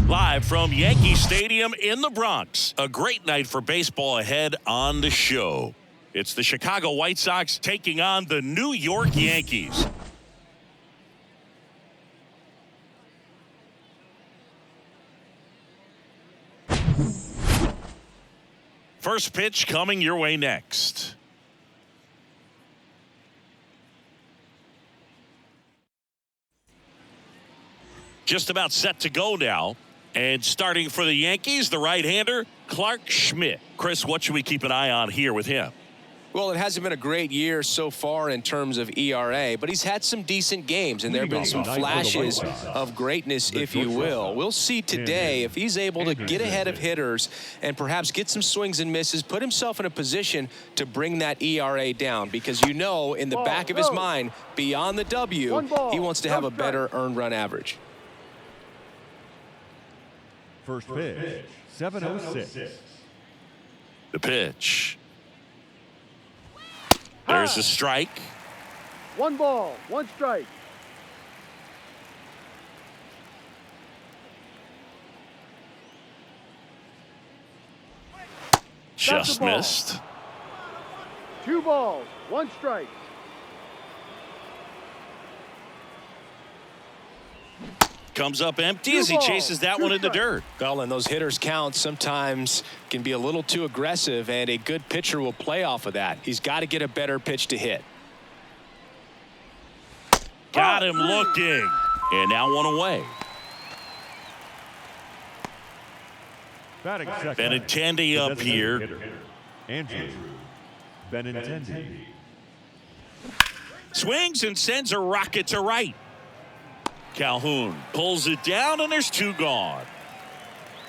Live from Yankee Stadium in the Bronx. A great night for baseball ahead on the show. It's the Chicago White Sox taking on the New York Yankees. First pitch coming your way next. Just about set to go now. And starting for the Yankees, the right-hander, Clark Schmidt. Chris, what should we keep an eye on here with him? Well, it hasn't been a great year so far in terms of ERA, but he's had some decent games, and there have been some flashes of greatness, if you will. We'll see today if he's able to get ahead of hitters and perhaps get some swings and misses, put himself in a position to bring that ERA down, because you know in the back of his mind, beyond the W, he wants to have a better earned run average. First pitch, 7:06. The pitch. There's a strike. 1 ball, 1 strike. Just missed. 2 balls, 1 strike. Comes up empty as he chases that one in the dirt. Well, and those hitters' counts sometimes can be a little too aggressive, and a good pitcher will play off of that. He's got to get a better pitch to hit. Got him looking. And now 1 away. Batting second. Benintendi up here. Andrew Benintendi. Swings and sends a rocket to right. Calhoun pulls it down, and there's 2 gone.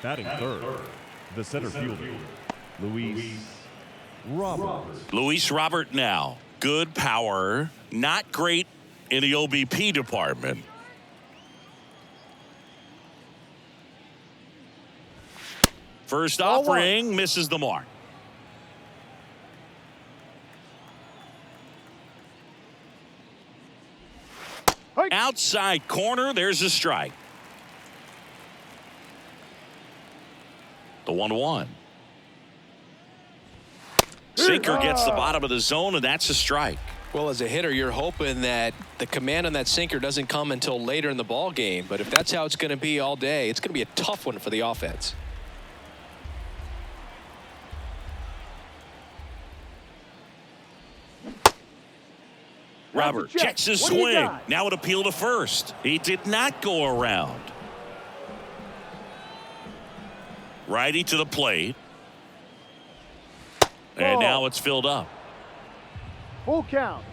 Batting third, the center fielder, Luis Robert. Luis Robert now. Good power. Not great in the OBP department. First offering misses the mark. Outside corner, there's a strike. The 1-1. Sinker gets the bottom of the zone, and that's a strike. Well, as a hitter, you're hoping that the command on that sinker doesn't come until later in the ball game. But if that's how it's going to be all day, it's going to be a tough one for the offense. Robert checks his swing. Now an appeal to first. He did not go around. Righty to the plate. And now it's filled up. Full count.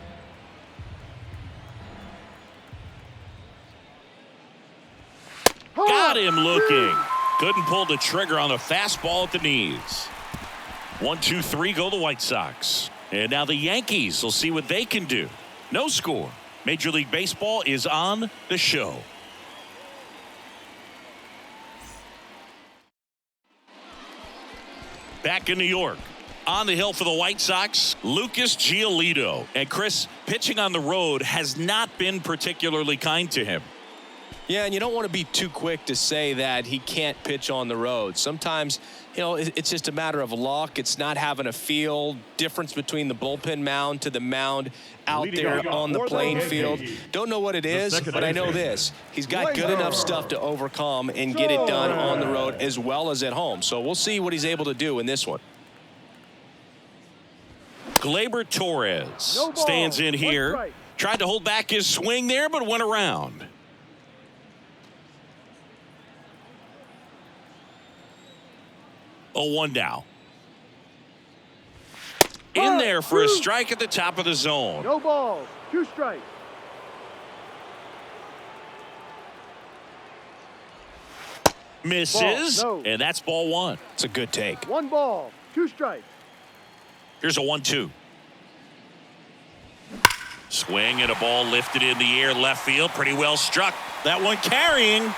Got him looking. Couldn't pull the trigger on the fastball at the knees. 1, 2, 3 go the White Sox. And now the Yankees will see what they can do. No score. Major League Baseball is on the show. Back in New York. On the hill for the White Sox, Lucas Giolito. And Chris, pitching on the road has not been particularly kind to him. Yeah, and you don't want to be too quick to say that he can't pitch on the road. Sometimes, you know, it's just a matter of luck. It's not having a feel difference between the bullpen mound to the mound out there on the playing field. Don't know what it is, but I know this. He's got good enough stuff to overcome and get it done on the road as well as at home. So we'll see what he's able to do in this one. Gleyber Torres stands in here. Tried to hold back his swing there, but went around. Oh, 1 now. In there for a strike at the top of the zone. No balls, 2 strikes. Misses, and that's ball 1. It's a good take. 1 ball, 2 strikes. Here's a 1-2. Swing and a ball lifted in the air left field. Pretty well struck. That one carrying.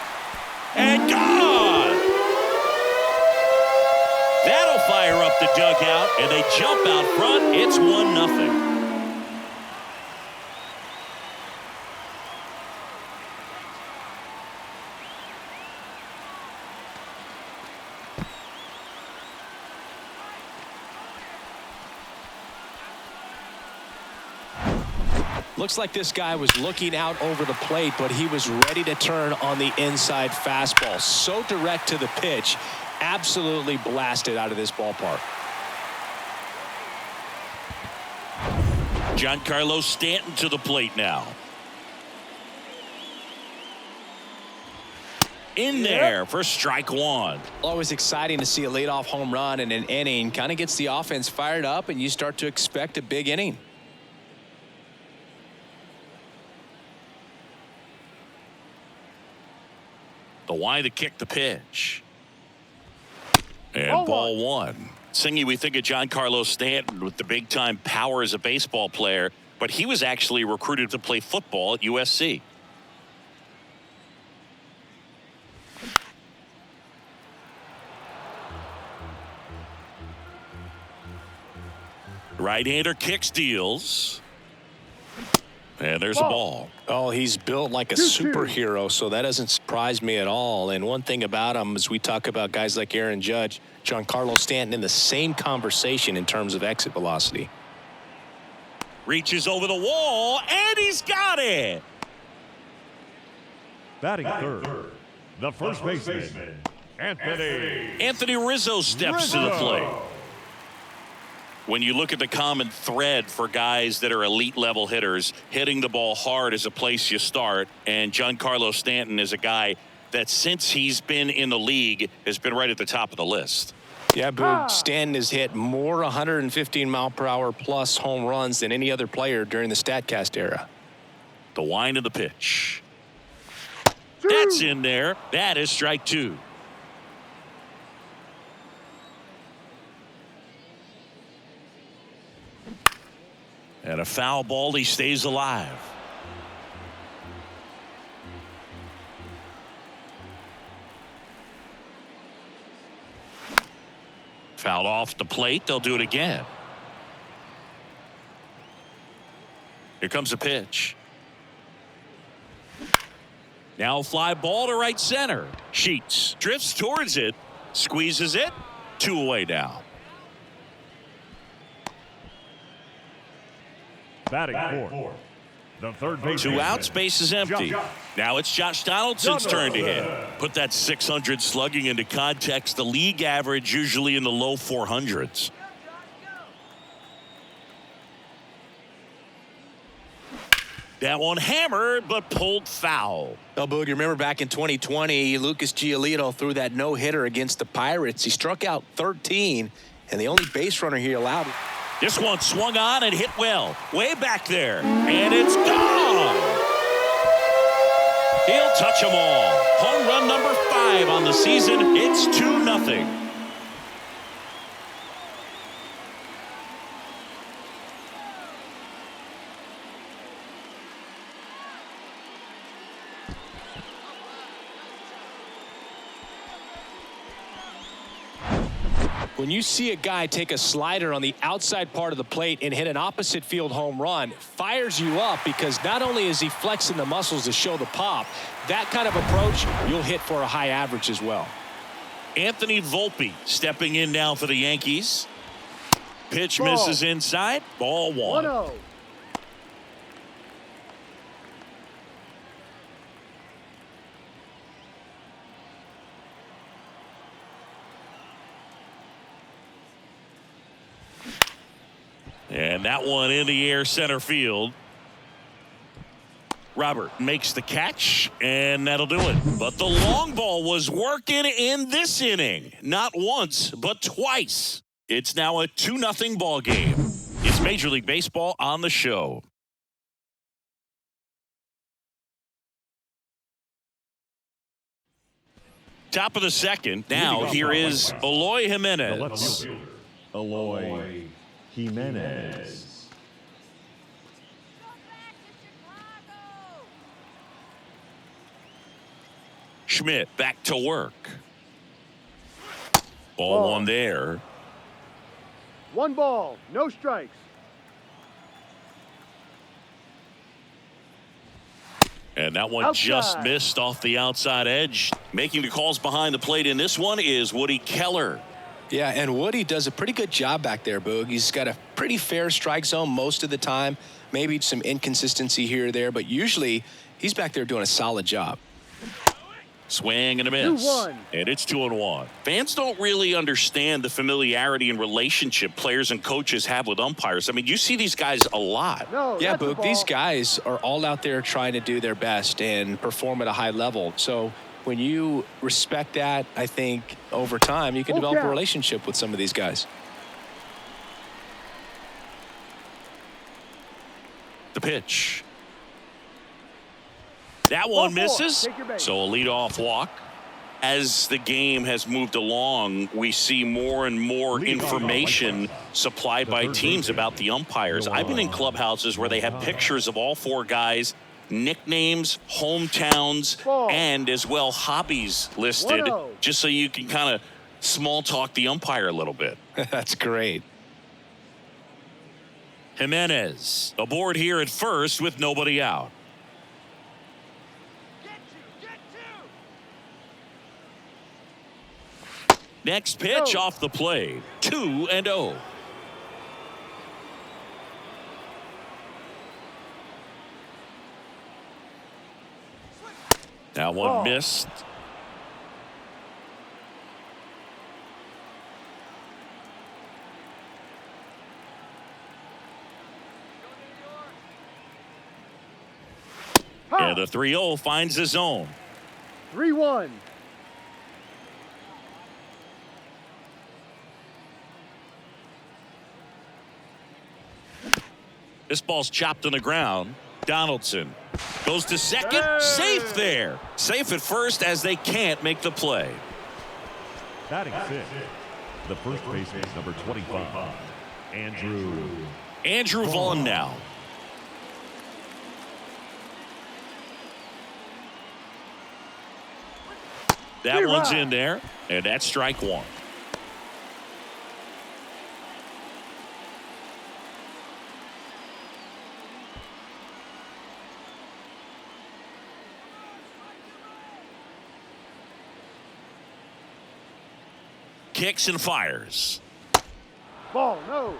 And gone! That'll fire up the dugout, and they jump out front. It's 1-0. Looks like this guy was looking out over the plate, but he was ready to turn on the inside fastball. So direct to the pitch, absolutely blasted out of this ballpark. Giancarlo Stanton to the plate now. In there for strike one. Always exciting to see a leadoff home run in an inning. Kind of gets the offense fired up, and you start to expect a big inning. The wide to kick the pitch. And ball one. Singy, we think of Giancarlo Stanton with the big-time power as a baseball player, but he was actually recruited to play football at USC. Right-hander kicks, deals. And there's a ball. Oh, he's built like a superhero, so that doesn't surprise me at all. And one thing about him is we talk about guys like Aaron Judge, Giancarlo Stanton in the same conversation in terms of exit velocity. Reaches over the wall, and he's got it. Batting third, the first baseman, Anthony Rizzo steps to the plate. When you look at the common thread for guys that are elite level hitters, hitting the ball hard is a place you start. And Giancarlo Stanton is a guy that since he's been in the league has been right at the top of the list. Yeah, Boog, Stanton has hit more 115-mile-per-hour plus home runs than any other player during the StatCast era. The wind of the pitch. That's in there. That is strike two. And a foul ball, he stays alive. Fouled off the plate. They'll do it again. Here comes a pitch. Now a fly ball to right center. Sheets drifts towards it, squeezes it, 2 away now. batting fourth. The third baseman. 2 outs, base is empty. Now it's Josh Donaldson's turn to hit. Put that 600 slugging into context. The league average usually in the low 400s. That one hammered, but pulled foul. Oh, Boog, you remember back in 2020, Lucas Giolito threw that no-hitter against the Pirates. He struck out 13, and the only base runner he allowed. This one swung on and hit well. Way back there. And it's gone. He'll touch them all. Home run number 5 on the season. It's 2-0. When you see a guy take a slider on the outside part of the plate and hit an opposite field home run, it fires you up because not only is he flexing the muscles to show the pop, that kind of approach, you'll hit for a high average as well. Anthony Volpe stepping in now for the Yankees. Pitch misses inside. Ball 1. 1-0. And that one in the air center field. Robert makes the catch, and that'll do it. But the long ball was working in this inning. Not once, but twice. It's now a 2-0 ball game. It's Major League Baseball on the show. Top of the second. Now here is Eloy The left Jimenez. fielder, Eloy Jimenez. Schmidt back to work. Ball 1 there. 1 ball, no strikes. And that one just missed off the outside edge. Making the calls behind the plate in this one is Woody Keller. Yeah, and Woody does a pretty good job back there, Boog. He's got a pretty fair strike zone most of the time. Maybe some inconsistency here or there, but usually he's back there doing a solid job. Swing and a miss. 2-1. And it's 2-1. Fans don't really understand the familiarity and relationship players and coaches have with umpires. I mean, you see these guys a lot. No, Yeah, that's a Boog, ball. these guys are all out there trying to do their best and perform at a high level. So when you respect that, I think over time you can Full develop a count. relationship with some of these guys. The pitch. That one Ball four. misses. Take your base. So a leadoff walk. As the game has moved along, we see more and more information supplied by teams about the umpires. I've been in clubhouses where they have pictures of all four guys, nicknames, hometowns, Ball. and as well hobbies listed, 1-0. just so you can kind of small talk the umpire a little bit. That's great. Jimenez aboard here at first with nobody out. Next pitch No. off the plate. 2-0. That one Ball. missed. Ha! And the 3-0 finds the zone. 3-1. This ball's chopped on the ground. Donaldson goes to second. Hey! Safe there. Safe at first as they can't make the play. Batting six, the first baseman, number 25, Andrew Vaughn now. That You're one's right. in there, and that's strike one. Kicks and fires. Ball, no.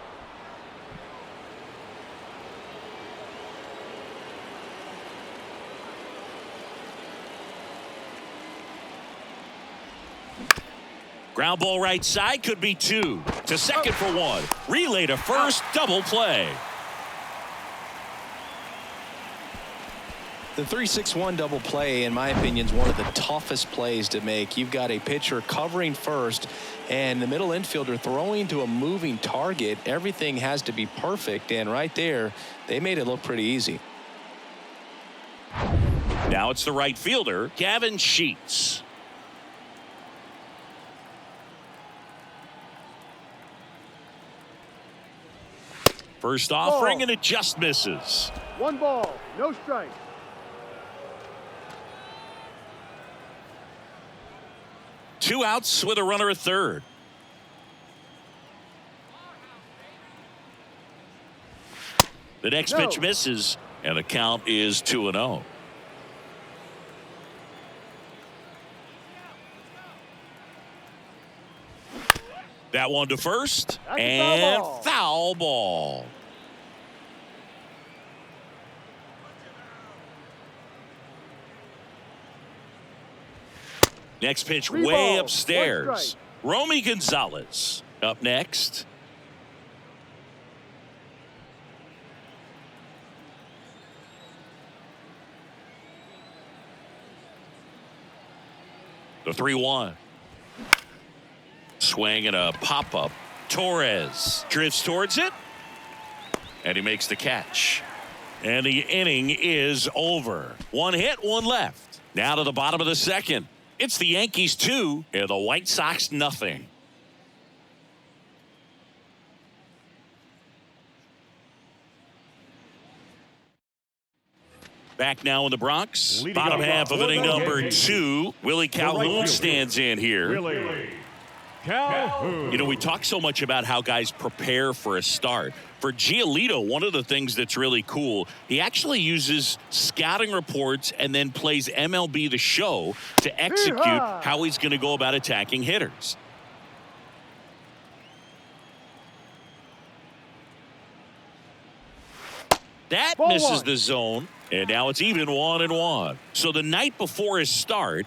Ground ball right side, could be two. To second for one. Relay to first, double play. The 3-6-1 double play, in my opinion, is one of the toughest plays to make. You've got a pitcher covering first and the middle infielder throwing to a moving target. Everything has to be perfect, and right there, they made it look pretty easy. Now it's the right fielder, Gavin Sheets. First offering, Ball. and it just misses. 1 ball, no strike. Two outs with a runner at third. The next No. pitch misses, and the count is 2-0. That one to first, That's a and foul ball. foul ball. Next pitch 3 way balls, 1 upstairs. strike. Romy Gonzalez up next. The 3-1. Swing and a pop-up. Torres drifts towards it, and he makes the catch. And the inning is over. One hit, one left. Now to the bottom of the second. It's the Yankees 2 and the White Sox nothing. Back now in the Bronx. Leading Bottom off half of for inning the number Yankees. 2. Willie Calhoun fielder, stands in here. Willie Calhoun. You know, we talk so much about how guys prepare for a start. For Giolito, one of the things that's really cool, he actually uses scouting reports and then plays MLB The Show to execute Yeehaw! how he's going to go about attacking hitters. That Ball misses one. the zone, and now it's even 1-1. So the night before his start,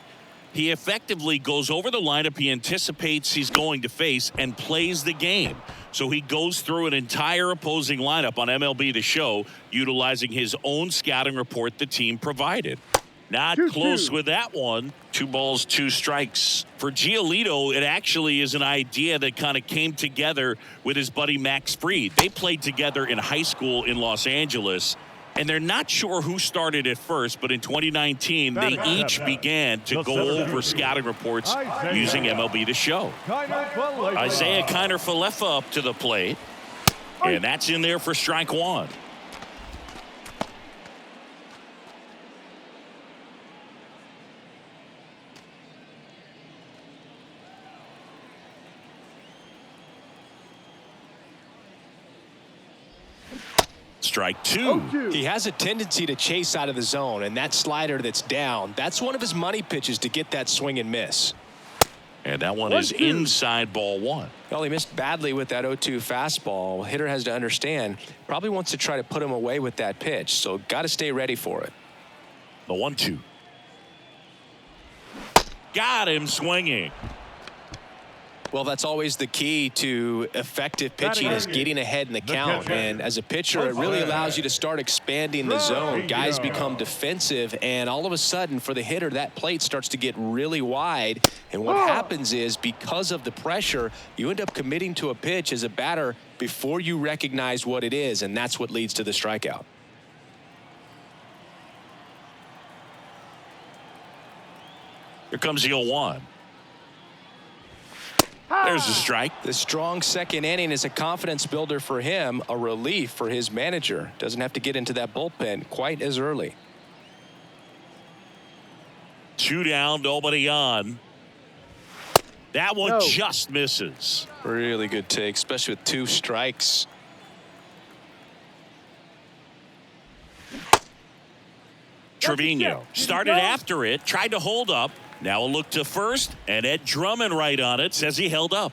he effectively goes over the lineup he anticipates he's going to face and plays the game. So he goes through an entire opposing lineup on MLB The Show, utilizing his own scouting report the team provided. Not 2-2. close with that one. 2 balls, 2 strikes. For Giolito, it actually is an idea that kind of came together with his buddy Max Fried. They played together in high school in Los Angeles, and they're not sure who started it first, but in 2019, they each began to go over scouting reports using MLB The Show. Isaiah Kiner-Falefa up to the plate, and that's in there for strike 1. Strike 2. He has a tendency to chase out of the zone, and that slider that's down, that's one of his money pitches to get that swing and miss. And that one is inside ball 1. Well, he missed badly with that 0-2 fastball. Hitter has to understand, probably wants to try to put him away with that pitch, so got to stay ready for it. The 1-2. Got him swinging. Well, that's always the key to effective pitching, is getting ahead in the count. And as a pitcher, it really allows you to start expanding the zone. Guys become defensive, and all of a sudden, for the hitter, that plate starts to get really wide. And what happens is, because of the pressure, you end up committing to a pitch as a batter before you recognize what it is, and that's what leads to the strikeout. Here comes the 0-1. There's a strike. The strong second inning is a confidence builder for him, a relief for his manager. Doesn't have to get into that bullpen quite as early. 2 down, nobody on. That one just misses. Really good take, especially with 2 strikes. Trevino started after it, tried to hold up. Now a look to first, and Ed Drummond right on it, says he held up.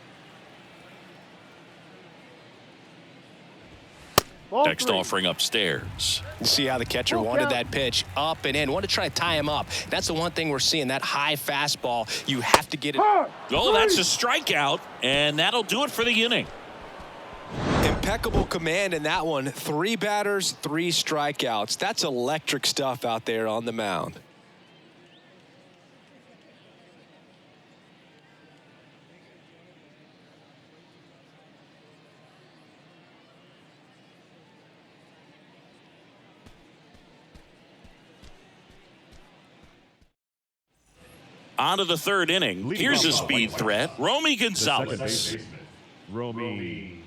Next offering upstairs. See how the catcher wanted that pitch up and in. Want to try to tie him up. That's the one thing we're seeing, that high fastball. You have to get it. Oh, that's a strikeout, and that'll do it for the inning. Impeccable command in that one. 3 batters, 3 strikeouts. That's electric stuff out there on the mound. On to the 3rd inning. Here's a speed threat, Romy Gonzalez. Romy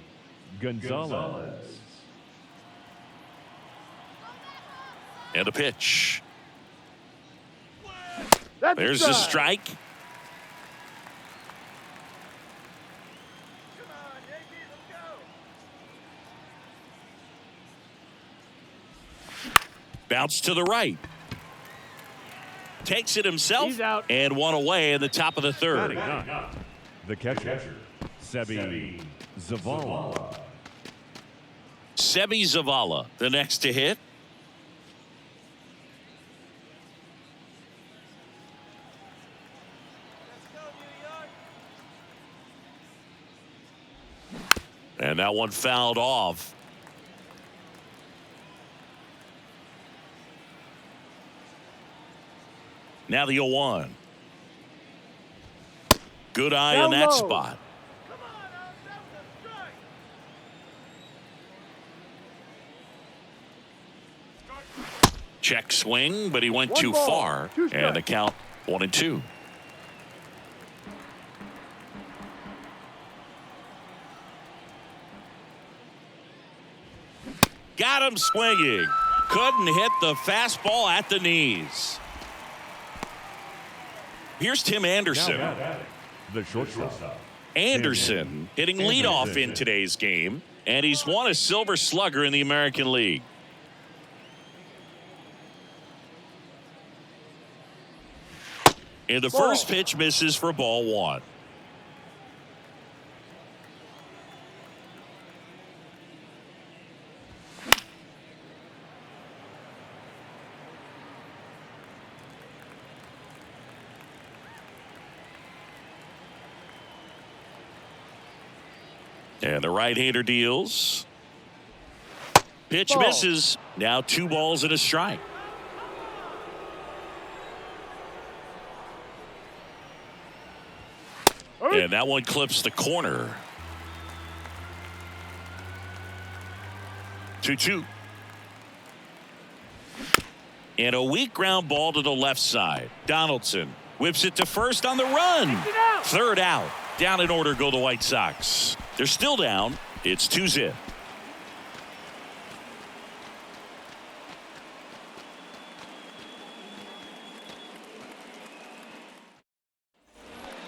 Gonzalez. And a pitch. That's There's the strike. Bounce to the right. Takes it himself and 1 away in the top of the 3rd. The catcher, Sebi Zavala. Sebi Zavala, the next to hit. And that one fouled off. Now the 0-1. Good eye on that spot. Check swing, but he went too far. And the count 1-2. Got him swinging. Couldn't hit the fastball at the knees. Here's Tim Anderson. The shortstop. Anderson hitting leadoff in today's game, and he's won a Silver Slugger in the American League. And the first pitch misses for ball 1. And the right-hander deals. Pitch Ball. misses. Now 2 balls and a strike. And that one clips the corner. 2-2. And a weak ground ball to the left side. Donaldson whips it to first on the run. Third out. Down in order go the White Sox. They're still down. It's 2-0.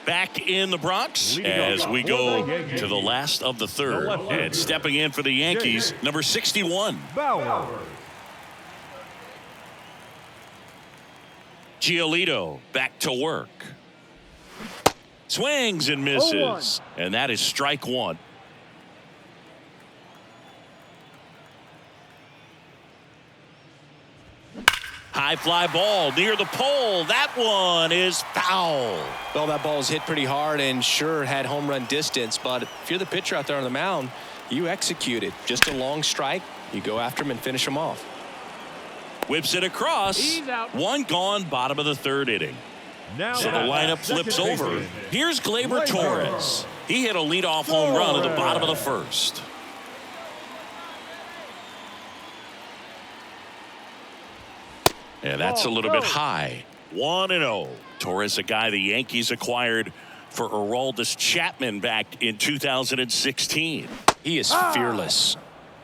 Back in the Bronx as we go to the last of the third. And stepping in for the Yankees, number 61. Bauer. Giolito back to work. Swings and misses. And that is strike 1. High fly ball near the pole. That one is foul. Well, that ball was hit pretty hard and sure had home run distance, but if you're the pitcher out there on the mound, you execute it. Just a long strike. You go after him and finish him off. Whips it across. He's out. 1 gone, bottom of the 3rd inning. Now So the lineup flips over. Here's Gleyber Torres. He hit a leadoff home run at the bottom of the 1st. And that's a little bit high. 1-0. Torres, a guy the Yankees acquired for Aroldis Chapman back in 2016. He is fearless.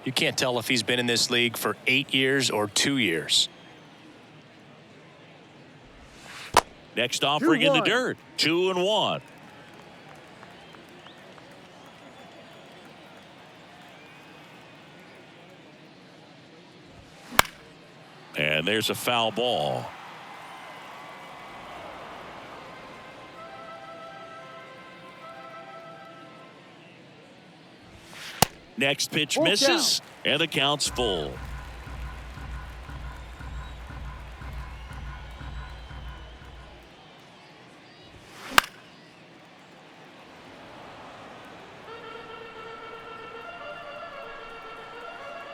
You can't tell if he's been in this league for 8 years or 2 years. Next offering in the 2-1. dirt. 2-1. And there's a foul ball. Next pitch Full misses, and the count's full.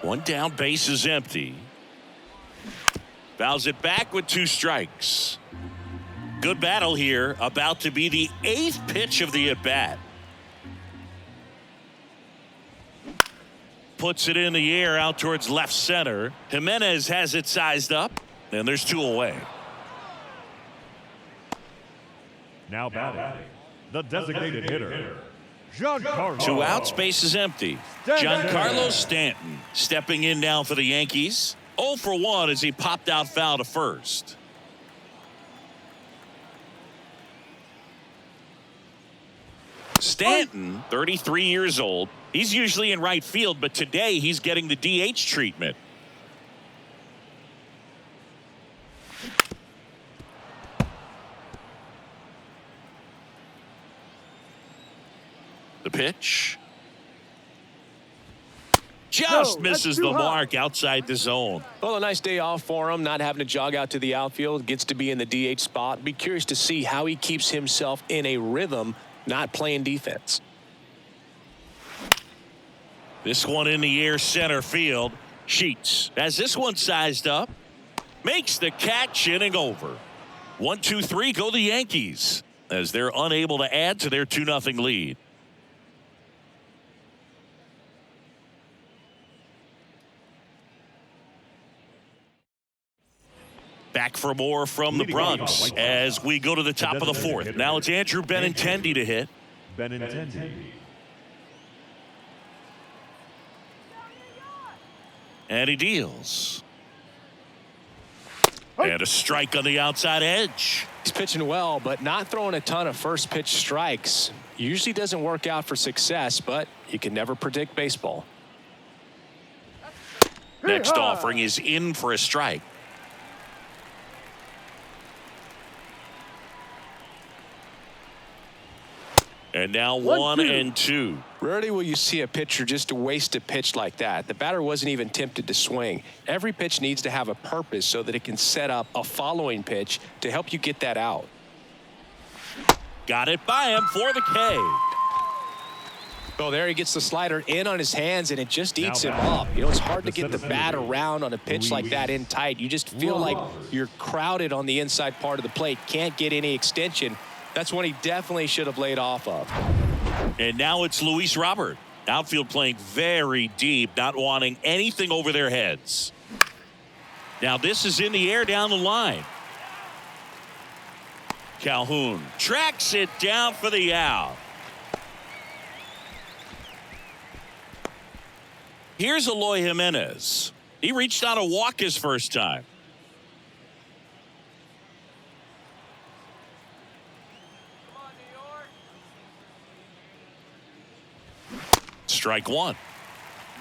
One down, base is empty. Fouls it back with 2 strikes. Good battle here, about to be the 8th pitch of the at-bat. Puts it in the air out towards left center. Jimenez has it sized up, and there's 2 away. Now batting, the designated hitter, Giancarlo. 2 outs, base is empty. Giancarlo Stanton stepping in now for the Yankees. 0 for 1 as he popped out foul to first. Stanton, 33 years old. He's usually in right field, but today he's getting the DH treatment. The pitch. Just misses the mark outside the zone. Well, a nice day off for him, not having to jog out to the outfield, gets to be in the DH spot. Be curious to see how he keeps himself in a rhythm, not playing defense. This one in the air center field. Sheets has this one sized up. Makes the catch, inning over. 1-2-3 go the Yankees as they're unable to add to their 2-0 lead. Back for more from the Bronx as we go to the top of the 4th. Now it's Andrew Benintendi to hit. Benintendi. And he deals. And a strike on the outside edge. He's pitching well, but not throwing a ton of first pitch strikes. Usually doesn't work out for success, but you can never predict baseball. Next offering is in for a strike. And now 1-2. Rarely will you see a pitcher just waste a pitch like that. The batter wasn't even tempted to swing. Every pitch needs to have a purpose so that it can set up a following pitch to help you get that out. Got it by him for the K. Oh, there he gets the slider in on his hands, and it just eats him up. You know, it's hard to get the bat around on a pitch like that in tight. You just feel like you're crowded on the inside part of the plate. Can't get any extension. That's one he definitely should have laid off of. And now it's Luis Robert. Outfield playing very deep, not wanting anything over their heads. Now this is in the air down the line. Calhoun tracks it down for the out. Here's Eloy Jimenez. He reached out a walk his first time. Strike one.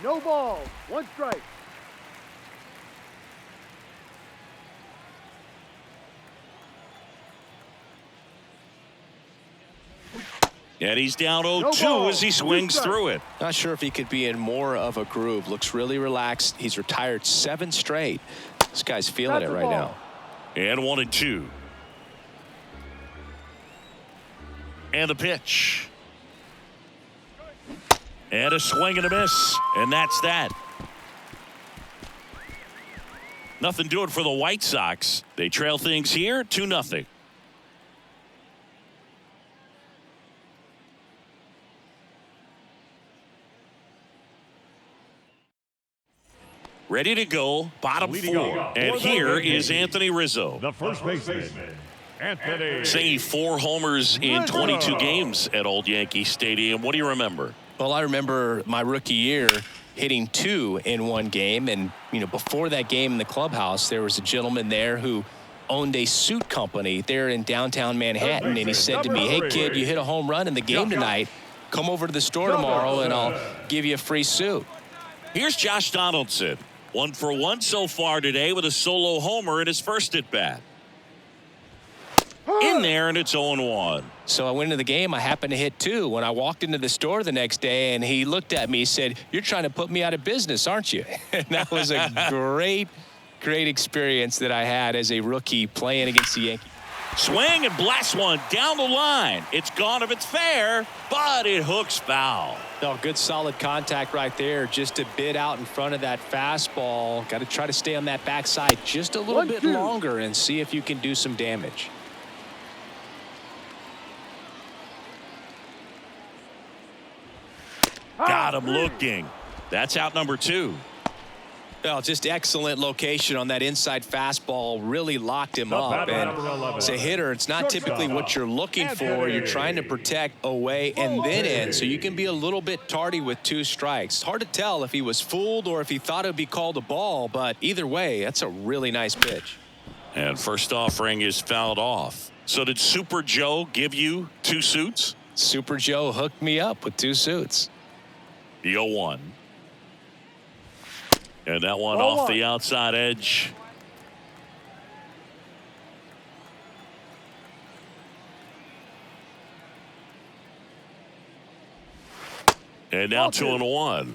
No ball. 1 strike. And he's down 0-2 as he swings through it. Not sure if he could be in more of a groove. Looks really relaxed. He's retired 7 straight. This guy's feeling it right now. And 1-2. And the pitch. And a swing and a miss. And that's that. Nothing doing for the White Sox. They trail things here 2-0. Ready to go, bottom 4. And here is Anthony Rizzo. The first baseman, Anthony. Saying 4 homers in 22 games at Old Yankee Stadium. What do you remember? Well, I remember my rookie year hitting 2 in 1 game. And, you know, before that game in the clubhouse, there was a gentleman there who owned a suit company there in downtown Manhattan. And he said to me, hey, kid, you hit a home run in the game tonight. Come over to the store tomorrow and I'll give you a free suit. Here's Josh Donaldson. 1 for 1 so far today with a solo homer in his first at bat. In there, and it's 0-1. So I went into the game. I happened to hit 2. When I walked into the store the next day, and he looked at me, he said, "You're trying to put me out of business, aren't you?" And that was a great experience that I had as a rookie playing against the Yankees. Swing and blast one down the line. It's gone if it's fair, but it hooks foul. Oh, good solid contact right there. Just a bit out in front of that fastball. Got to try to stay on that backside just a little bit longer and see if you can do some damage. Got him looking. That's out number 2. Well, just excellent location on that inside fastball. Really locked him up. And as a hitter, it's not typically what you're looking for. You're trying to protect away and then in, so you can be a little bit tardy with 2 strikes. It's hard to tell if he was fooled or if he thought it would be called a ball, but either way, that's a really nice pitch. And first offering is fouled off. So did Super Joe give you 2 suits? Super Joe hooked me up with 2 suits. The 0-1. And that one off the outside edge. And now 2-1.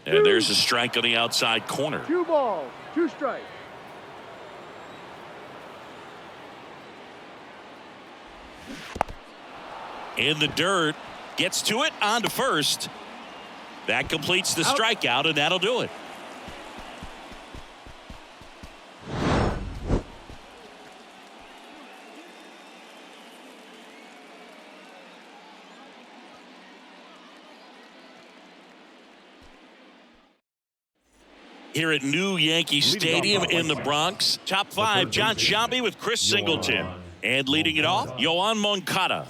And there's a strike on the outside corner. 2 balls, 2 strikes. In the dirt, gets to it, on to first. That completes the strikeout, and that'll do it. Here at New Yankee Stadium in the Bronx, top 5, John Sciambi with Chris Singleton. And leading it off, Yoan Moncada.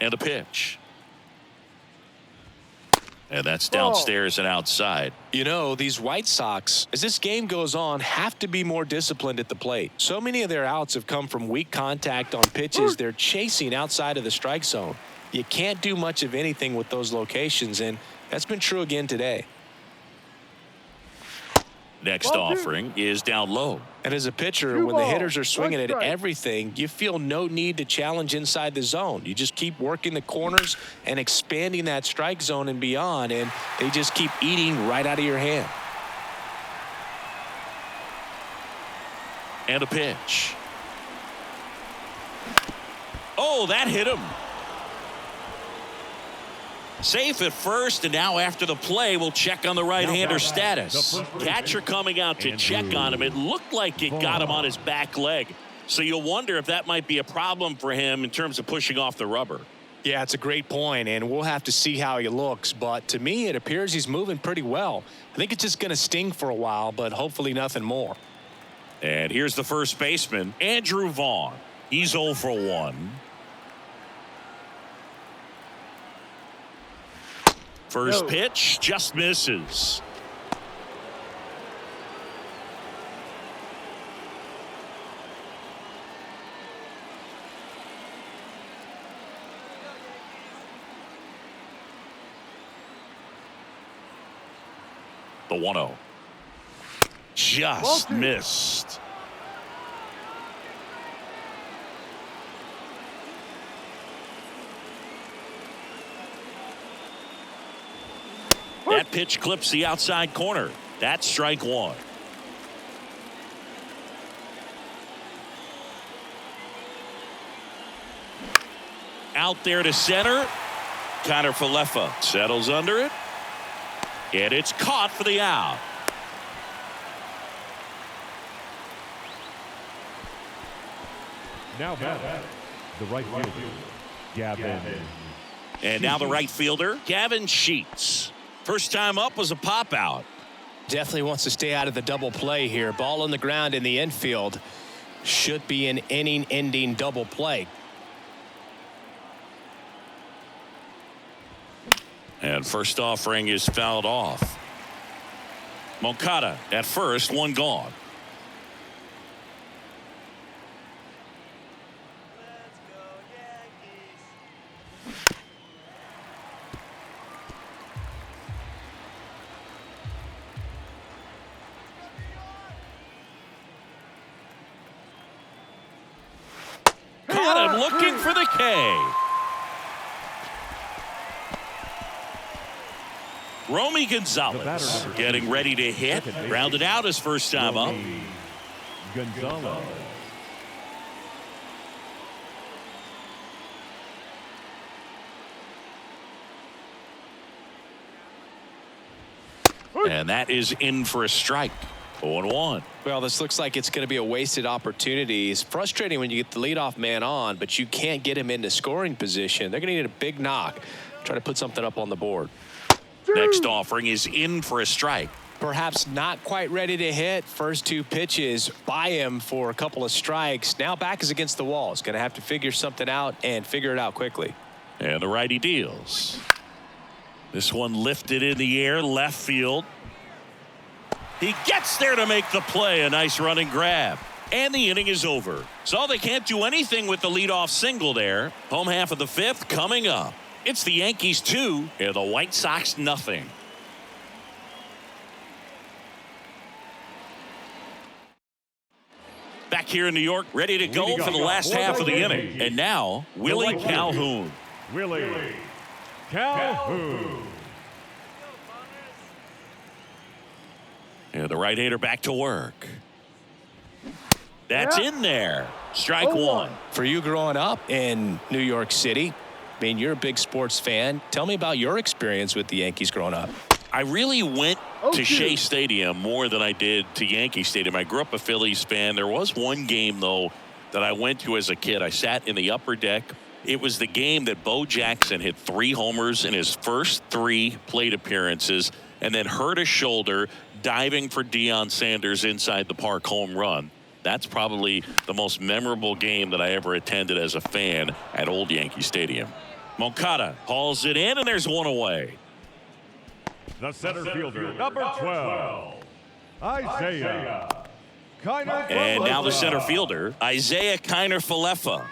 And a pitch. And that's downstairs and outside. You know, these White Sox, as this game goes on, have to be more disciplined at the plate. So many of their outs have come from weak contact on pitches they're chasing outside of the strike zone. You can't do much of anything with those locations, and that's been true again today. Next offering is down low. And as a pitcher, 2 when the balls, hitters are swinging 1 at strike. everything, you feel no need to challenge inside the zone. You just keep working the corners and expanding that strike zone and beyond, and they just keep eating right out of your hand. And a pitch. Oh, that hit him. Safe at first, and now after the play, we'll check on the right-hander status. Catcher coming out to check on him. It looked like it got him on his back leg. So you'll wonder if that might be a problem for him in terms of pushing off the rubber. Yeah, it's a great point, and we'll have to see how he looks. But to me, it appears he's moving pretty well. I think it's just going to sting for a while, but hopefully nothing more. And here's the first baseman, Andrew Vaughn. He's 0 for 1. First pitch just misses. The 1-0. Just missed. That pitch clips the outside corner. That's strike 1. Out there to center. Kiner Falefa settles under it. And it's caught for the out. Now batting, the right fielder, Gavin. And now the right fielder, Gavin Sheets. First time up was a pop out. Definitely wants to stay out of the double play here. Ball on the ground in the infield. Should be an inning-ending double play. And first offering is fouled off. Moncada at first, 1 gone. Caught him looking for the K. Romy Gonzalez getting ready to hit. Rounded out his first time up. Gonzalez. And that is in for a strike. 0-1. Well, this looks like it's going to be a wasted opportunity. It's frustrating when you get the leadoff man on, but you can't get him into scoring position. They're going to need a big knock. Try to put something up on the board. Next offering is in for a strike. Perhaps not quite ready to hit. First 2 pitches by him for a couple of strikes. Now back is against the wall. He's going to have to figure something out and figure it out quickly. And the righty deals. This one lifted in the air, left field. He gets there to make the play. A nice running grab. And the inning is over. So they can't do anything with the leadoff single there. Home half of the 5th coming up. It's the Yankees 2 and the White Sox nothing. Back here in New York, ready to go for the last half of the inning. And now, Willie Calhoun. Willie Calhoun. And the right-hander back to work. That's in there. Strike 1. For you growing up in New York City, I mean, you're a big sports fan. Tell me about your experience with the Yankees growing up. I really went to Shea Stadium more than I did to Yankee Stadium. I grew up a Phillies fan. There was one game, though, that I went to as a kid. I sat in the upper deck. It was the game that Bo Jackson hit 3 homers in his first 3 plate appearances and then hurt his shoulder diving for Deion Sanders' inside the park home run. That's probably the most memorable game that I ever attended as a fan at Old Yankee Stadium. Moncada hauls it in, and there's one away. The center fielder, number 12, Isaiah Kiner. And now the center fielder, Isaiah Kiner Falefa.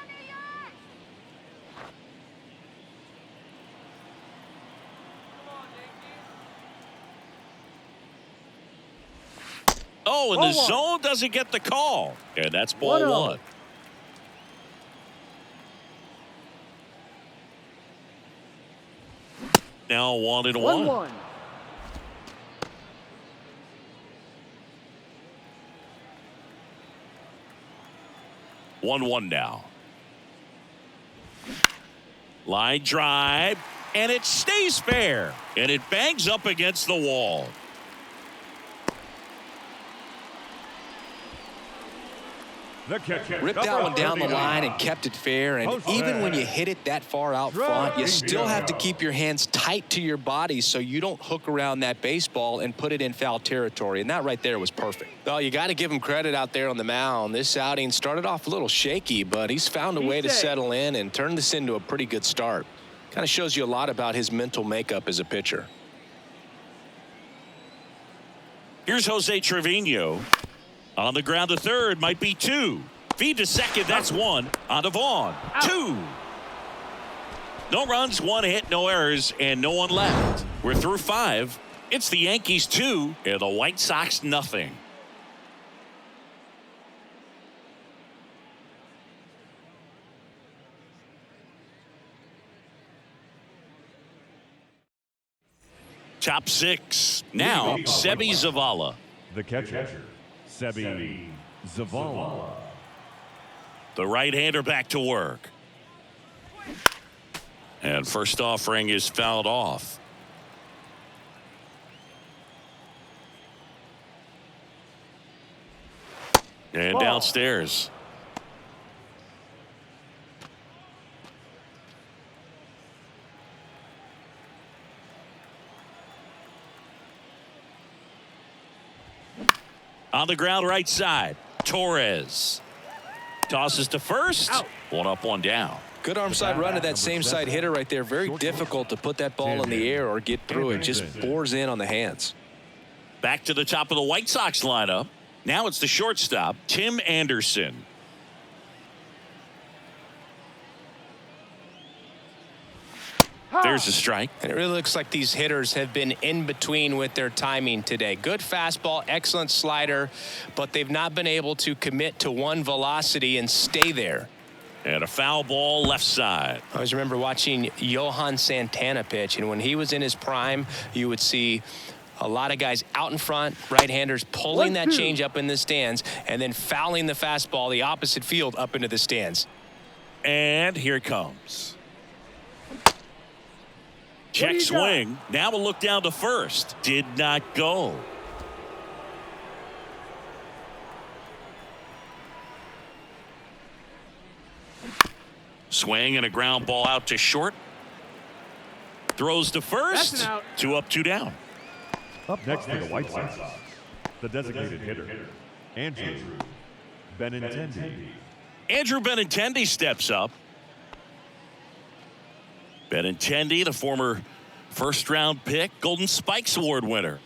throw in the 1-1. zone doesn't get the call. And that's ball 1-0. one. Now 1-1. 1-1. 1-1 now. Line drive, and it stays fair, and it bangs up against the wall. The catcher. Ripped that one down the line and kept it fair. And even when you hit it that far out front, you still have to keep your hands tight to your body so you don't hook around that baseball and put it in foul territory. And that right there was perfect. Well, you got to give him credit out there on the mound. This outing started off a little shaky, but he's found a way to settle in and turn this into a pretty good start. Kind of shows you a lot about his mental makeup as a pitcher. Here's Jose Trevino. On the ground to third, might be two. Feed to second, that's one. On to Vaughn, two. No runs, one hit, no errors, and no one left. We're through 5. It's the Yankees 2 and the White Sox nothing. Top 6. Now, Sebi Zavala. The catcher. Sebi Zavala. The right-hander back to work. And first offering is fouled off. And downstairs. On the ground right side, Torres tosses to first. Out. 1 up, 1 down. Good arm side run to that same side hitter right there. Very difficult to put that ball in the air or get through it. Just bores in on the hands. Back to the top of the White Sox lineup. Now it's the shortstop, Tim Anderson. There's a strike. And it really looks like these hitters have been in between with their timing today. Good fastball, excellent slider, but they've not been able to commit to one velocity and stay there. And a foul ball left side. I always remember watching Johan Santana pitch, and when he was in his prime, you would see a lot of guys out in front, right-handers pulling that change up in the stands and then fouling the fastball the opposite field up into the stands. And here it comes. Check swing. Now a look down to first. Did not go. Swing and a ground ball out to short. Throws to first. 2 up, 2 down. Up next for the White Sox, the designated hitter, Andrew Benintendi. Andrew Benintendi steps up. Benintendi, the former first-round pick, Golden Spikes Award winner.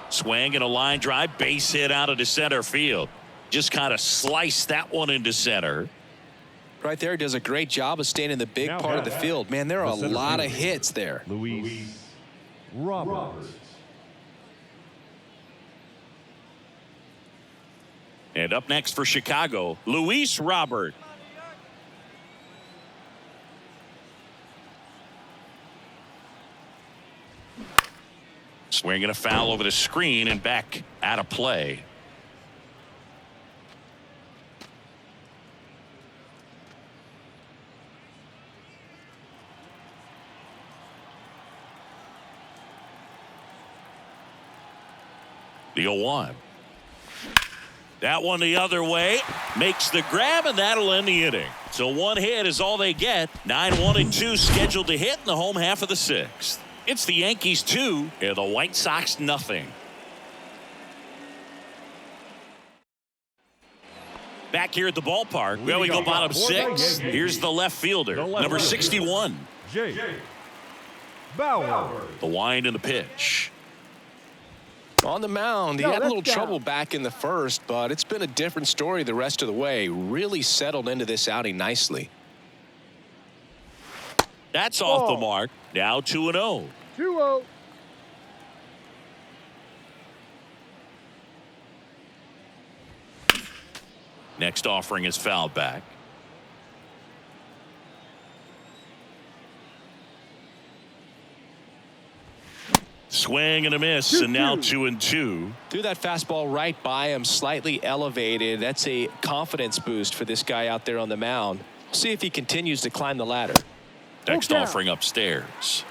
Swing and a line drive, base hit out into center field. Just kind of sliced that one into center. Right there, does a great job of staying in the big part of the field. Man, there are a lot of hits there. Luis Roberts. And up next for Chicago, Luis Robert. Swinging a foul over the screen and back out of play. The 0-1. That one the other way, makes the grab, and that'll end the inning. So 1 hit is all they get. 9-1 and 2 scheduled to hit in the home half of the 6th. It's the Yankees 2 and the White Sox nothing. Back here at the ballpark, where we go bottom 6. Here's the left fielder, number 61. Jay Bauer. The wind and the pitch. On the mound, he had a little trouble back in the first, but it's been a different story the rest of the way. Really settled into this outing nicely. That's off the Ball. mark. Now 2-0. 2-0. Next offering is fouled back. Swing and a miss, and now 2-2. Threw that fastball right by him, slightly elevated. That's a confidence boost for this guy out there on the mound. See if he continues to climb the ladder. Next offering upstairs.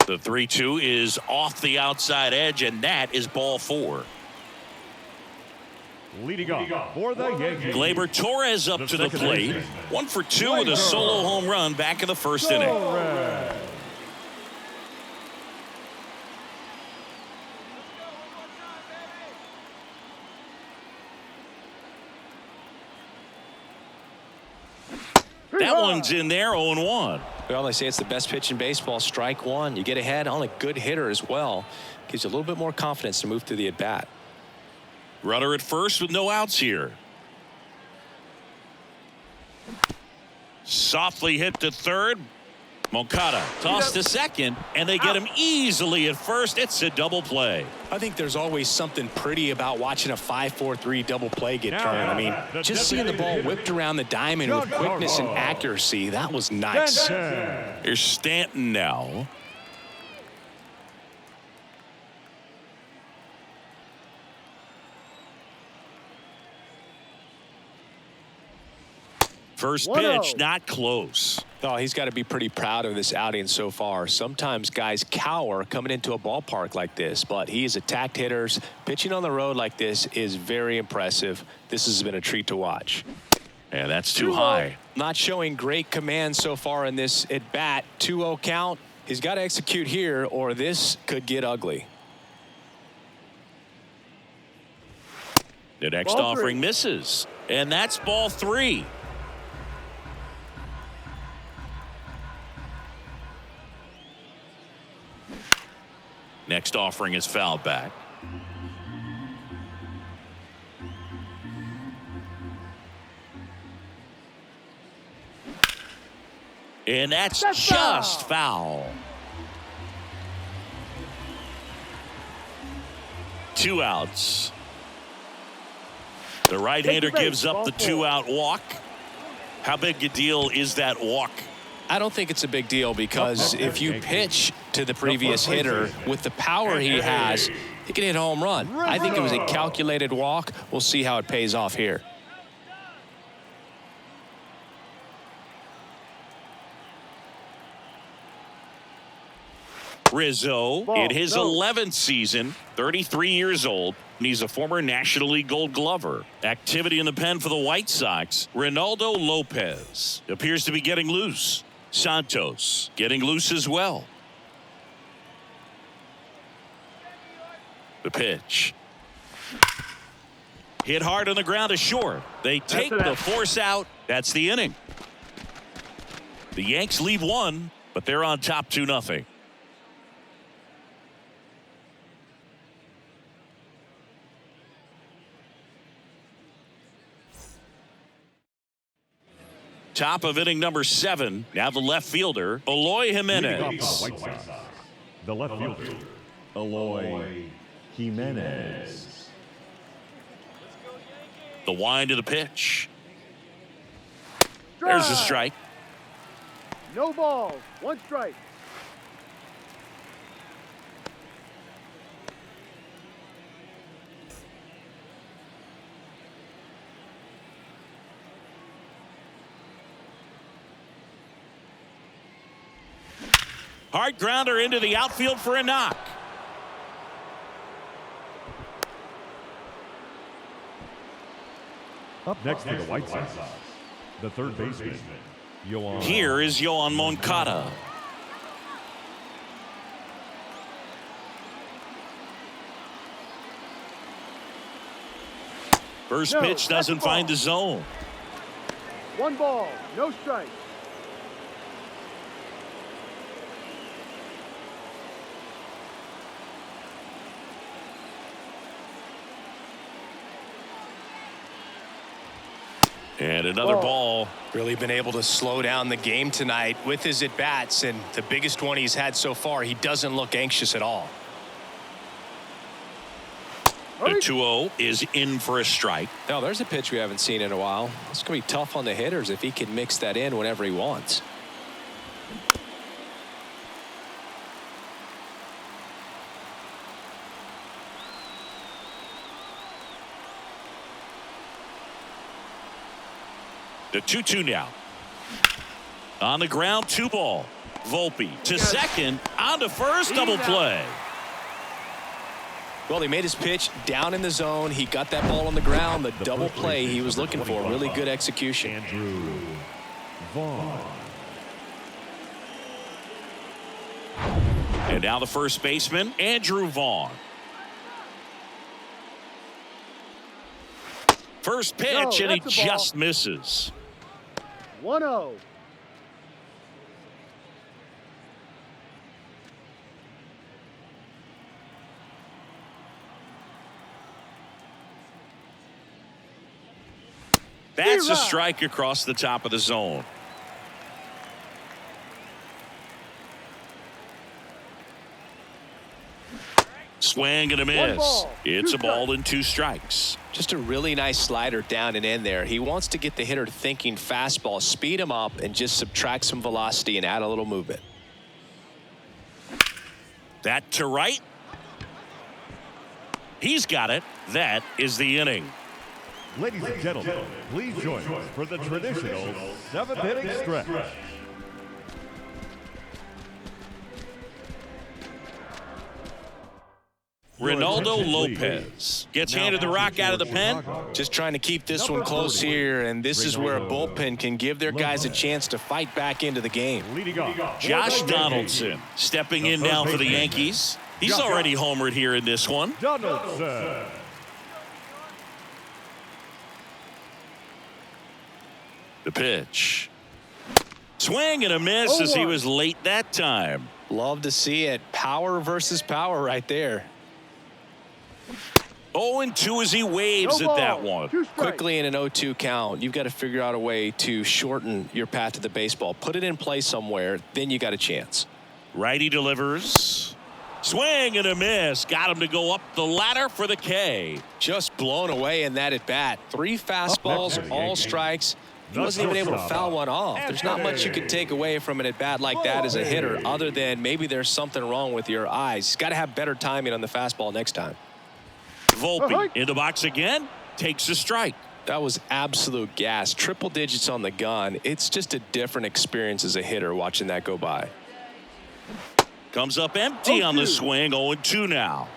The 3-2 is off the outside edge, and that is ball 4. Leading off for the Yankees. Gleyber Torres up to the plate. 1 for 2 with a solo home run back in the first inning. That one's in there, 0-1. Well, they say it's the best pitch in baseball. Strike one. You get ahead on a good hitter as well. Gives you a little bit more confidence to move through the at-bat. Runner at first with no outs here. Softly hit to third. Moncada tossed to second, and they get him easily at first. It's a double play. I think there's always something pretty about watching a 5-4-3 double play get turned. I mean, just seeing the ball whipped around the diamond with quickness and accuracy, that was nice. Here's Stanton now. First pitch, not close. Oh, he's got to be pretty proud of this outing so far. Sometimes guys cower coming into a ballpark like this, but he has attacked hitters. Pitching on the road like this is very impressive. This has been a treat to watch. And that's too high. Not showing great command so far in this at bat. 2-0 count. He's got to execute here, or this could get ugly. The next offering misses, and that's ball 3. Next offering is fouled back. And that's just foul. 2 outs. The right-hander gives up the 2-out walk. How big a deal is that walk? I don't think it's a big deal because if you pitch to the previous hitter with the power he has, he can hit a home run. I think it was a calculated walk. We'll see how it pays off here. Rizzo in his 11th season, 33 years old, and he's a former National League Gold Glover. Activity in the pen for the White Sox. Ronaldo Lopez appears to be getting loose. Santos getting loose as well. The pitch. Hit hard on the ground to short. They take the force out. That's the inning. The Yanks leave 1, but they're on top 2-0. Top of inning number 7. Now the left fielder, Eloy Jimenez. The left fielder, Eloy Jimenez. The wind of the pitch. There's a strike. No balls. 1 strike. Hard grounder into the outfield for a knock. Up next for the White Sox, the third baseman, Yoan. Here is Yoan Moncada. First pitch doesn't find the zone. 1 ball. No strike. And another ball. Really been able to slow down the game tonight with his at-bats, and the biggest one he's had so far, he doesn't look anxious at all. The 2-0 is in for a strike. Now, there's a pitch we haven't seen in a while. It's going to be tough on the hitters if he can mix that in whenever he wants. The 2-2 now. On the ground, 2 ball. Volpe to second, on to first, double play. Well, he made his pitch down in the zone. He got that ball on the ground. The double play he was looking for. Really good execution. Andrew Vaughn. And now the first baseman, Andrew Vaughn. First pitch, and he just misses. 1-0. That's a strike across the top of the zone. Swing and a miss. It's a ball and 2 strikes. Just a really nice slider down and in there. He wants to get the hitter thinking fastball, speed him up, and just subtract some velocity and add a little movement. That to right. He's got it. That is the inning. Ladies and gentlemen, please join us for the traditional 7th inning stretch. Ronaldo Lopez gets handed the rock out of the pen. Just trying to keep this one close here, and this is where a bullpen can give their guys a chance to fight back into the game. Josh Donaldson stepping in now for the Yankees. He's already homered here in this one. Donaldson. The pitch. Swing and a miss as he was late that time. Love to see it. Power versus power right there. 0-2 as he waves at that one. Quickly in an 0-2 count, you've got to figure out a way to shorten your path to the baseball. Put it in play somewhere, then you got a chance. Righty delivers. Swing and a miss. Got him to go up the ladder for the K. Just blown away in that at bat. 3 fastballs, all strikes. He wasn't even able to foul one off. There's not much you can take away from an at bat like that as a hitter, other than maybe there's something wrong with your eyes. He's got to have better timing on the fastball next time. Volpe in the box again, takes a strike. That was absolute gas. Triple digits on the gun. It's just a different experience as a hitter watching that go by. Comes up empty on the swing. 0-2 now.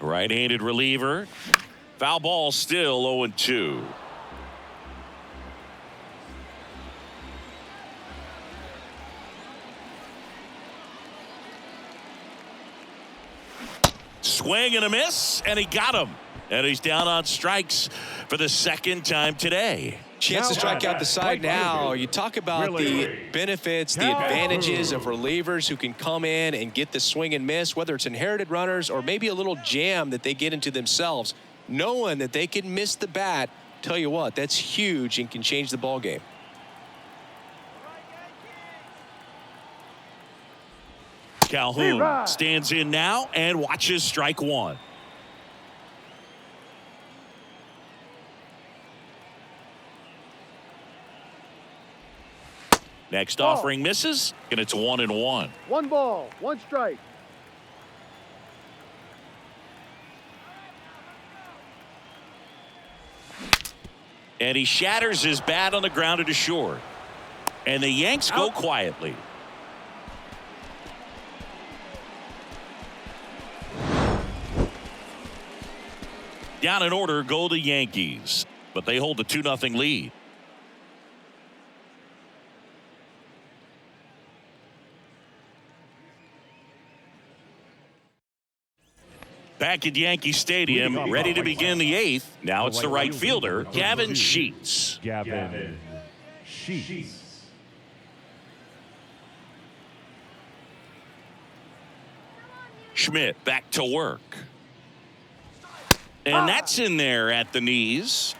Right-handed reliever. Foul ball, still 0-2. Swing and a miss, and he got him. And he's down on strikes for the 2nd time today. Chance to strike out the side now. You talk about the benefits, the advantages of relievers who can come in and get the swing and miss, whether it's inherited runners or maybe a little jam that they get into themselves. Knowing that they can miss the bat, tell you what, that's huge and can change the ball game. Calhoun stands in now and watches strike 1. Next offering misses, and it's 1-1. 1 ball, 1 strike. And he shatters his bat on the ground to short. And the Yanks go quietly. Down in order go the Yankees, but they hold the 2-0 lead. Back at Yankee Stadium, ready to begin the 8th. Now it's the right fielder, Gavin Sheets. Gavin Sheets. Schmidt back to work. And that's in there at the knees.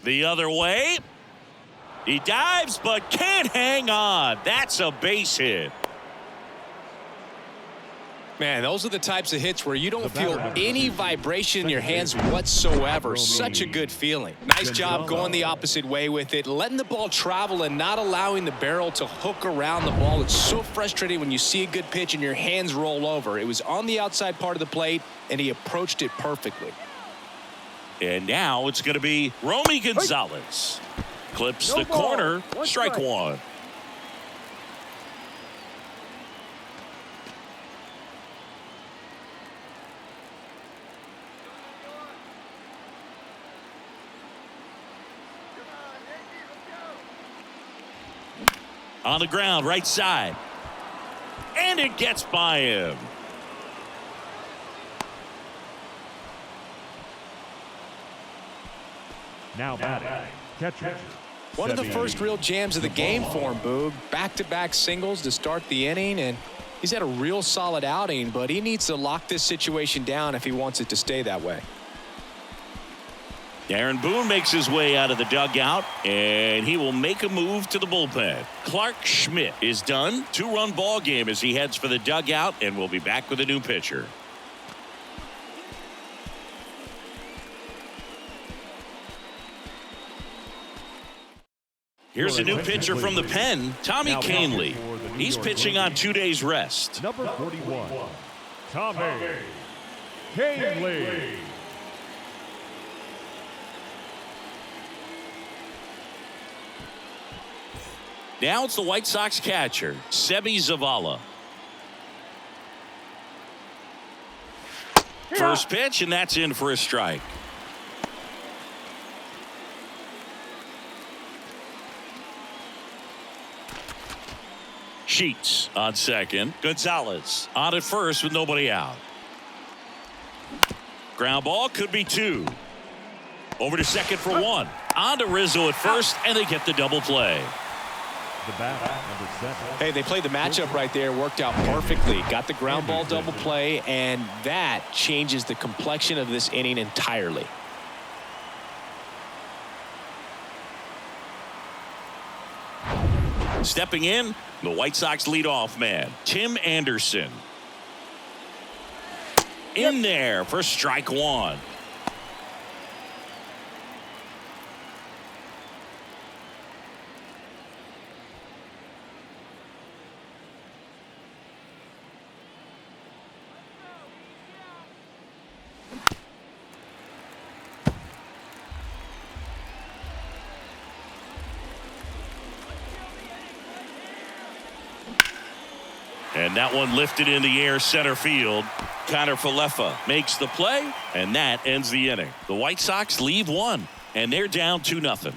The other way. He dives but can't hang on. That's a base hit. Man, those are the types of hits where you don't feel any vibration in your hands whatsoever. Such a good feeling. Nice job going the opposite way with it, letting the ball travel and not allowing the barrel to hook around the ball. It's so frustrating when you see a good pitch and your hands roll over. It was on the outside part of the plate, and he approached it perfectly. And now it's going to be Romy Gonzalez. Clips the corner, strike one. On the ground, right side. And it gets by him. Now batting, catcher. One of the first real jams of the game for him, Boog. Back-to-back singles to start the inning, and he's had a real solid outing, but he needs to lock this situation down if he wants it to stay that way. Aaron Boone makes his way out of the dugout, and he will make a move to the bullpen. Clark Schmidt is done. 2-run ball game as he heads for the dugout, and we'll be back with a new pitcher. Here's a new pitcher from the pen, Tommy Kahnle. He's pitching on 2 days rest. Number 41, Tommy Kahnle. Now it's the White Sox catcher, Seby Zavala. First pitch, and that's in for a strike. Sheets on second. Gonzalez on at first with nobody out. Ground ball, could be 2. Over to second for 1. On to Rizzo at first, and they get the double play. The bat, number 7. Hey, they played the matchup right there. Worked out perfectly. Got the ground ball double play, and that changes the complexion of this inning entirely. Stepping in, the White Sox leadoff man, Tim Anderson. In there for strike 1. And that one lifted in the air center field. Connor Falefa makes the play, and that ends the inning. The White Sox leave 1, and they're down 2-0.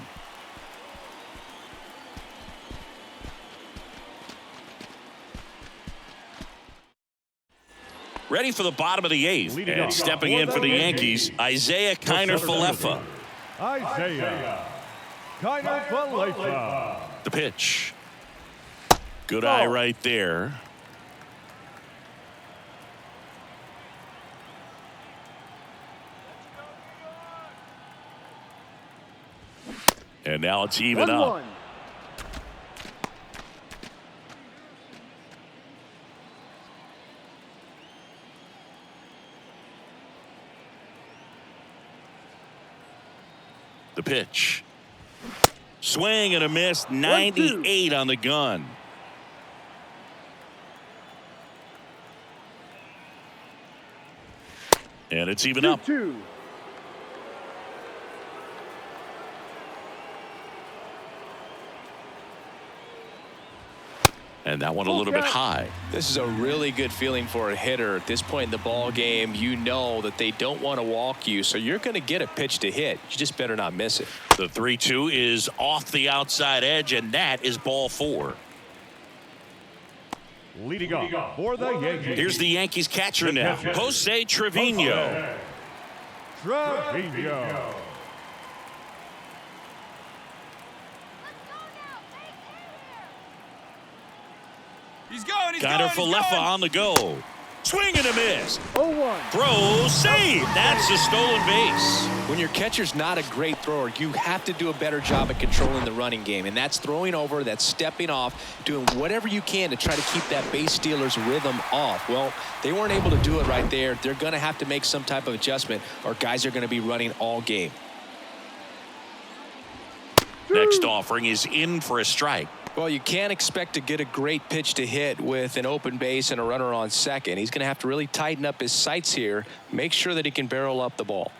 Ready for the bottom of the 8th, and stepping in for the Yankees, Isaiah Kiner Falefa. Isaiah Kiner Falefa. The pitch. Good eye right there. And now it's even up. The pitch. Swing and a miss. 98 on the gun. And it's even up. 2-2. And that one a little bit high. This is a really good feeling for a hitter at this point in the ball game. You know that they don't want to walk you, so you're going to get a pitch to hit. You just better not miss it. The 3-2 is off the outside edge, and that is ball 4. Leading off for the Yankees. Here's the Yankees catcher now, Jose Trevino. Trevino. He's going. Connor Falefa on the go. Swing and a miss. 0-1. Throw, save. That's a stolen base. When your catcher's not a great thrower, you have to do a better job at controlling the running game. And that's throwing over, that's stepping off, doing whatever you can to try to keep that base stealer's rhythm off. Well, they weren't able to do it right there. They're going to have to make some type of adjustment or guys are going to be running all game. Next offering is in for a strike. Well, you can't expect to get a great pitch to hit with an open base and a runner on second. He's going to have to really tighten up his sights here, make sure that he can barrel up the ball.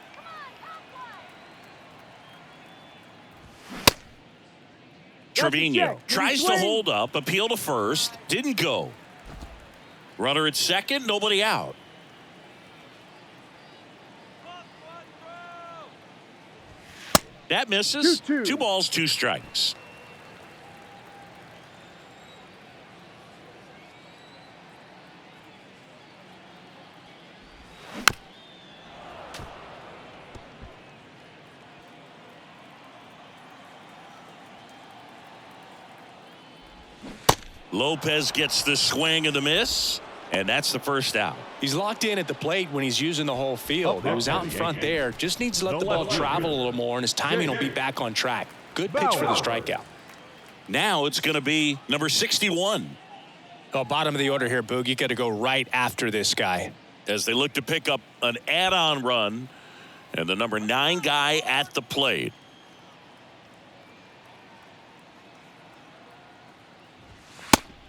Trevino tries to hold up, appeal to first, didn't go. Runner at second, nobody out. That misses. 2-2. 2 balls, 2 strikes. Lopez gets the swing and the miss, and that's the first out. He's locked in at the plate when he's using the whole field. He was out in front there. Just needs to let the ball travel a little more, and his timing will be back on track. Good pitch for the strikeout. Now it's going to be number 61. Oh, bottom of the order here, Boog. You got to go right after this guy. As they look to pick up an add-on run, and the number 9 guy at the plate.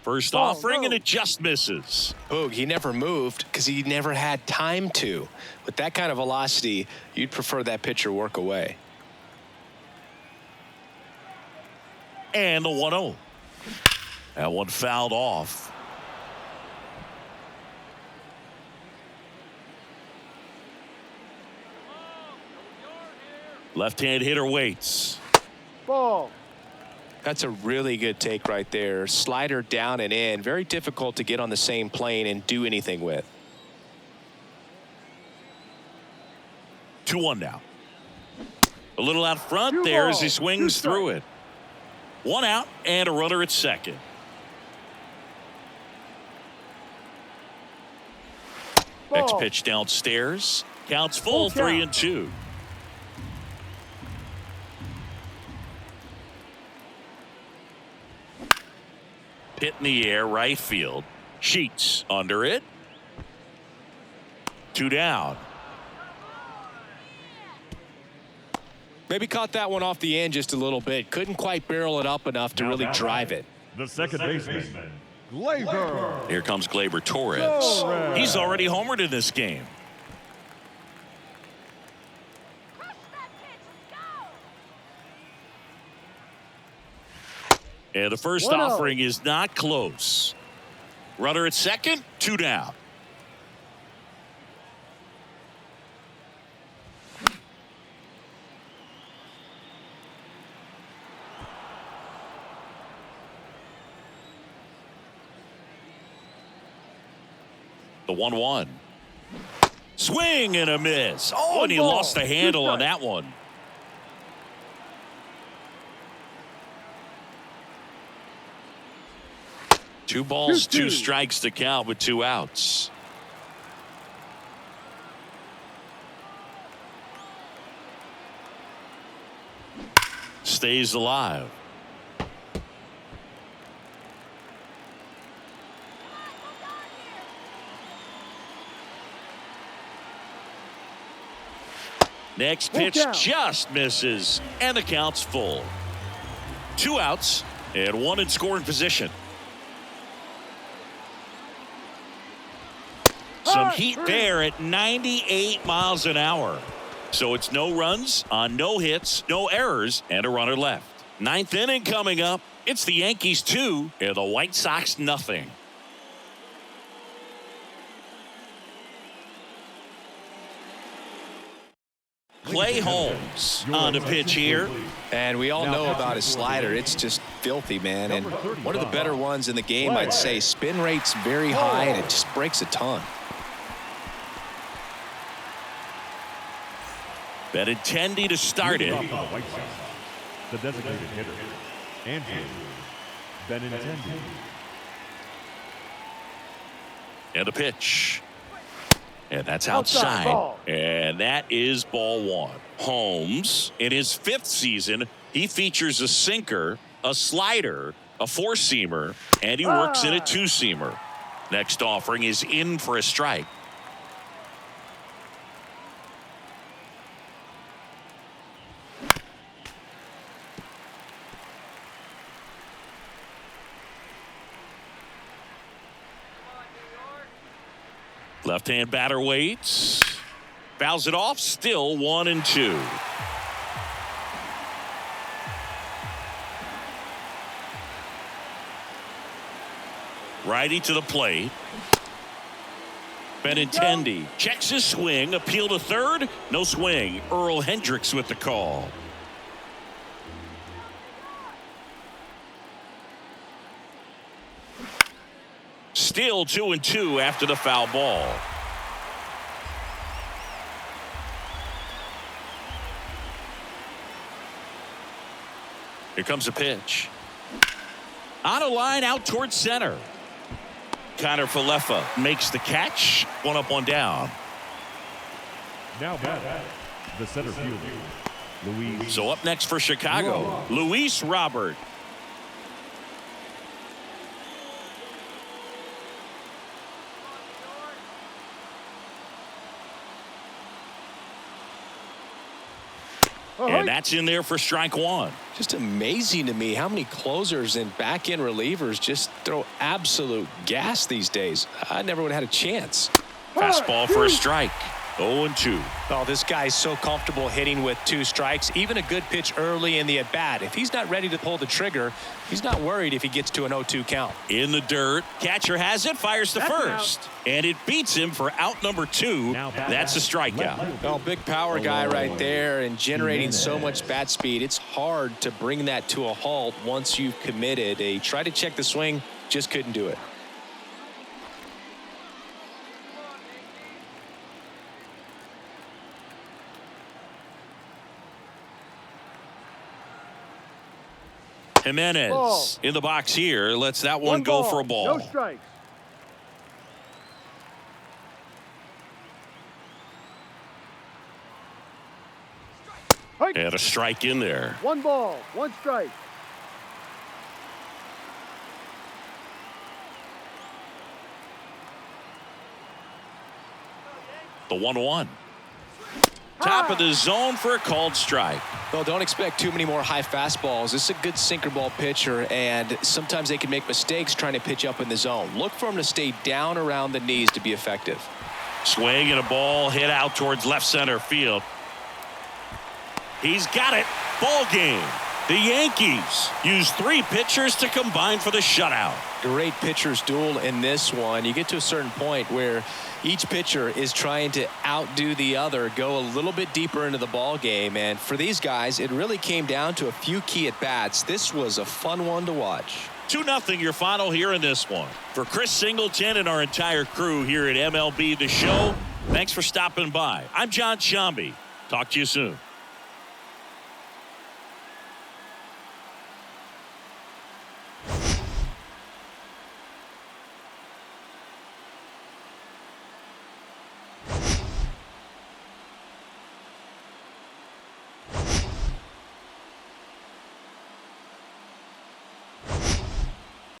First offering, and it just misses. Boog, he never moved because he never had time to. With that kind of velocity, you'd prefer that pitcher work away. And the 1-0. That one fouled off. Left-hand hitter waits. Ball. That's a really good take right there. Slider down and in. Very difficult to get on the same plane and do anything with. 2-1 now. A little out front 2 there as balls, he 2 swings through strikes. it. 1 out and a runner at second. Ball. Next pitch downstairs. Counts full, Full count. 3-2. Hit in the air, right field. Sheets under it. 2 down. Maybe caught that one off the end just a little bit. Couldn't quite barrel it up enough to really drive it. The second baseman, Gleyber. Here comes Gleyber Torres. He's already homered in this game. And the first 1-0. offering is not close. Runner at second, 2 down. The 1-1. Swing and a miss. Oh, and he ball, lost the 2 handle on strikes. that one. Two balls, 2 strikes to count with 2 outs. Stays alive. Next pitch count. just misses, and the count's full. 2 outs and 1 in scoring position. Some heat there at 98 miles an hour. So it's no runs on no hits, no errors, and a runner left. 9th inning coming up. It's the Yankees 2 and the White Sox nothing. play. Holmes on the pitch here. And we all know about his slider. It's just filthy, man. And one of the better ones in the game, I'd say. Spin rate's very high, and it just breaks a ton. Benintendi to start it. The designated hitter, Andrew Benintendi. And the pitch. And that's outside. And that is ball one. Holmes, in his 5th season, he features a sinker, a slider, a 4-seamer, and he works in a 2-seamer. Next offering is in for a strike. Left-hand batter waits. Fouls it off. Still 1-2. Righty to the plate. Benintendi checks his swing. Appeal to third. No swing. Earl Hendricks with the call. Still 2-2 after the foul ball. Here comes a pitch. On a line out towards center. Connor Falefa makes the catch. 1 up, 1 down. Now batting, the center fielder, Luis. So up next for Chicago, Luis Robert. And that's in there for strike 1. Just amazing to me how many closers and back-end relievers just throw absolute gas these days. I never would have had a chance. Fastball for a strike. 0-2. Oh, this guy's so comfortable hitting with 2 strikes. Even a good pitch early in the at-bat. If he's not ready to pull the trigger, he's not worried if he gets to an 0-2 count. In the dirt. Catcher has it. Fires to first. And it beats him for out number 2. That's a strikeout. Oh, big power guy right there and generating so much bat speed. It's hard to bring that to a halt once you've committed. He tried to check the swing, just couldn't do it. Jimenez Ball. in the box here. Lets that one go for a ball. No strikes. And a strike in there. 1 ball, 1 strike. The 1-1. Top of the zone for a called strike. Well, don't expect too many more high fastballs. This is a good sinker ball pitcher, and sometimes they can make mistakes trying to pitch up in the zone. Look for him to stay down around the knees to be effective. Swing and a ball hit out towards left center field. He's got it. Ball game. The Yankees use 3 pitchers to combine for the shutout. Great pitchers duel in this one. You get to a certain point where each pitcher is trying to outdo the other, go a little bit deeper into the ball game. And for these guys, it really came down to a few key at-bats. This was a fun one to watch. 2-0 your final here in this one. For Chris Singleton and our entire crew here at MLB The Show, thanks for stopping by. I'm John Shambi. Talk to you soon.